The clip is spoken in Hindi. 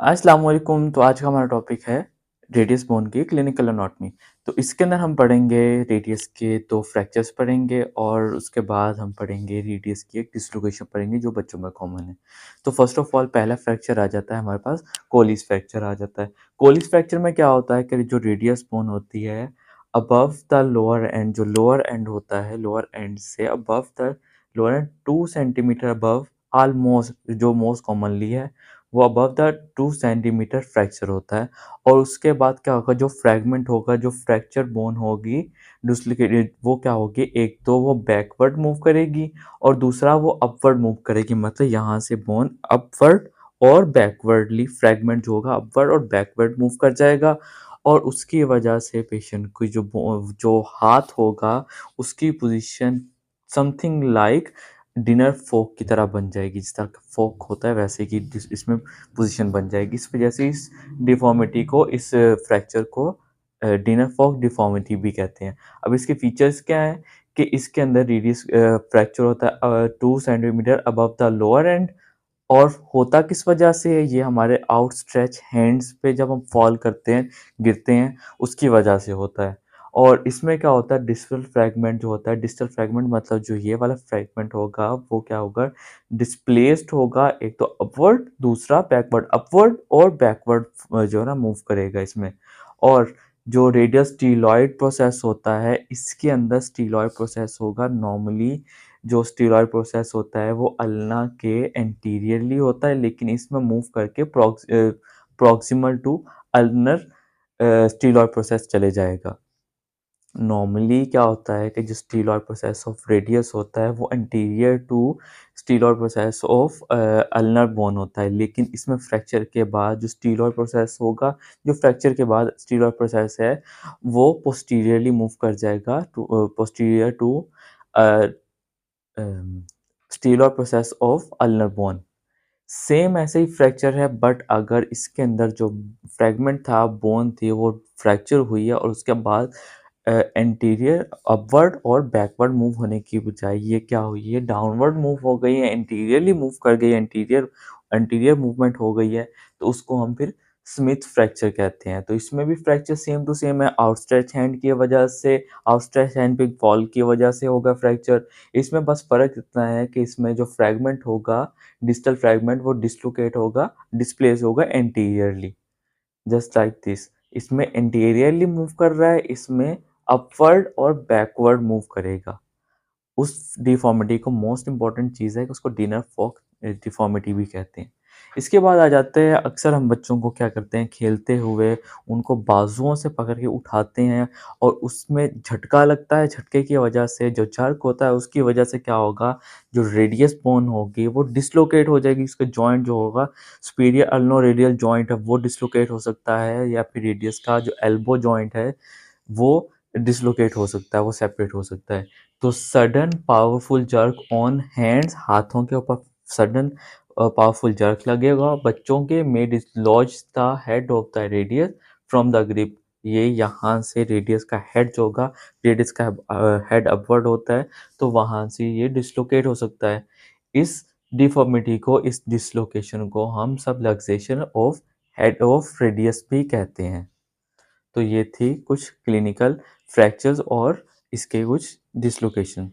अस्सलाम वालेकुम। तो आज का हमारा टॉपिक है रेडियस बोन की क्लिनिकल एनाटॉमी। तो इसके अंदर हम पढ़ेंगे रेडियस के 2 फ्रैक्चर्स पढ़ेंगे और उसके बाद हम पढ़ेंगे रेडियस की एक डिसलोकेशन पढ़ेंगे जो बच्चों में कॉमन है। तो फर्स्ट ऑफ ऑल पहला फ्रैक्चर आ जाता है हमारे पास कोलिस फ्रैक्चर आ जाता है। कोलिस फ्रैक्चर में क्या होता है कि जो रेडियस बोन होती है अबव द लोअर एंड, जो लोअर एंड होता है, लोअर एंड से above the lower and 2 centimetre above, almost जो मोस्ट कॉमनली है वो अबव द 2 सेंटीमीटर फ्रैक्चर होता है। और उसके बाद क्या होगा, जो फ्रैगमेंट होगा, जो फ्रैक्चर बोन होगी डिस्लोकेटेड, वो क्या होगी, एक तो वो बैकवर्ड मूव करेगी और दूसरा वो अपवर्ड मूव करेगी। मतलब यहाँ से बोन अपवर्ड और बैकवर्डली फ्रैगमेंट जो होगा अपवर्ड और बैकवर्ड मूव कर जाएगा और उसकी वजह से पेशेंट की जो हाथ होगा उसकी पोजीशन समथिंग लाइक डिनर फोक की तरह बन जाएगी। जिस तरह फोक होता है वैसे कि इसमें पोजीशन बन जाएगी। इस वजह से इस डिफॉर्मिटी को, इस फ्रैक्चर को डिनर फोक डिफॉर्मिटी भी कहते हैं। अब इसके फीचर्स क्या हैं कि इसके अंदर रेडियस फ्रैक्चर होता है 2 centimetre above the lower and. और होता किस वजह से है, ये हमारे आउटस्ट्रेच हैंड्स पे जब हम फॉल करते हैं, गिरते हैं, उसकी वजह से होता है। और इसमें क्या होता है, डिस्टल फ्रैगमेंट जो होता है, डिस्टल फ्रैगमेंट मतलब जो ये वाला फ्रैगमेंट होगा वो क्या होगा, डिस्प्लेस्ड होगा, एक तो अपवर्ड दूसरा बैकवर्ड, अपवर्ड और बैकवर्ड जो है ना मूव करेगा इसमें। और जो रेडियस स्टीलॉयड प्रोसेस होता है, इसके अंदर स्टीलॉयड प्रोसेस होगा। नॉर्मली जो स्टीरॉयड प्रोसेस होता है वो अल्ना के एंटीरियरली होता है, लेकिन इसमें मूव करके प्रॉक्सिमल टू अल्नर स्टीलॉयड प्रोसेस चले जाएगा। नॉर्मली क्या होता है कि जो स्टीलॉयड प्रोसेस ऑफ रेडियस होता है वो anterior to styloid process of ulnar bone होता है, लेकिन इसमें फ्रैक्चर के बाद जो स्टीलॉयड प्रोसेस होगा, जो फ्रैक्चर के बाद स्टीलॉयड प्रोसेस है वो पोस्टीरियरली मूव कर जाएगा to posterior to styloid process of ulnar bone. Same ऐसे ही फ्रैक्चर है, बट अगर इसके अंदर जो फ्रैगमेंट था, बोन थी, वो फ्रैक्चर हुई है और उसके बाद एंटीरियर अपवर्ड और बैकवर्ड मूव होने की बजाय ये क्या हुई है, डाउनवर्ड मूव हो गई है, एंटीरियरली मूव कर गई है, एंटीरियर एंटीरियर मूवमेंट हो गई है। तो उसको हम फिर स्मिथ फ्रैक्चर कहते हैं। तो इसमें भी फ्रैक्चर सेम टू सेम है, आउटस्ट्रेच हैंड की वजह से, आउटस्ट्रेच हैंड पे फॉल की वजह से होगा फ्रैक्चर। इसमें बस फ़र्क इतना है कि इसमें जो फ्रैगमेंट होगा, डिस्टल फ्रैगमेंट, वो डिस्लोकेट होगा, डिस्प्लेस होगा एंटीरियरली, जस्ट लाइक दिस। इसमें एंटीरियरली मूव कर रहा है, इसमें अपवर्ड और बैकवर्ड मूव करेगा। उस डिफ़ॉर्मिटी को मोस्ट इम्पॉर्टेंट चीज़ है कि उसको डिनर फॉक डिफ़ॉर्मिटी भी कहते हैं। इसके बाद आ जाते हैं, अक्सर हम बच्चों को क्या करते हैं, खेलते हुए उनको बाजुओं से पकड़ के उठाते हैं और उसमें झटका लगता है। झटके की वजह से जो जर्क होता है उसकी वजह से क्या होगा, जो रेडियस बोन होगी वो डिस्लोकेट हो जाएगी। उसका जॉइंट जो होगा, सुपीरियर अल्नो रेडियल जॉइंट है, वो डिस्लोकेट हो सकता है, या फिर रेडियस का जो एल्बो जॉइंट है वो डिसलोकेट हो सकता है, वो सेपरेट हो सकता है। तो sudden powerful jerk on hands, हाथों के ऊपर सडन पावरफुल जर्क लगेगा बच्चों के, may dislodge the head of the radius from the grip. ये यहाँ से रेडियस का हेड जो होगा, रेडियस का हेड अपवर्ड होता है, तो वहाँ से ये डिसलोकेट हो सकता है। इस डिफॉर्मिटी को, इस डिसलोकेशन को हम subluxation of head of radius भी कहते हैं। तो ये थी कुछ क्लिनिकल फ्रैक्चर्स और इसके कुछ डिसलोकेशन।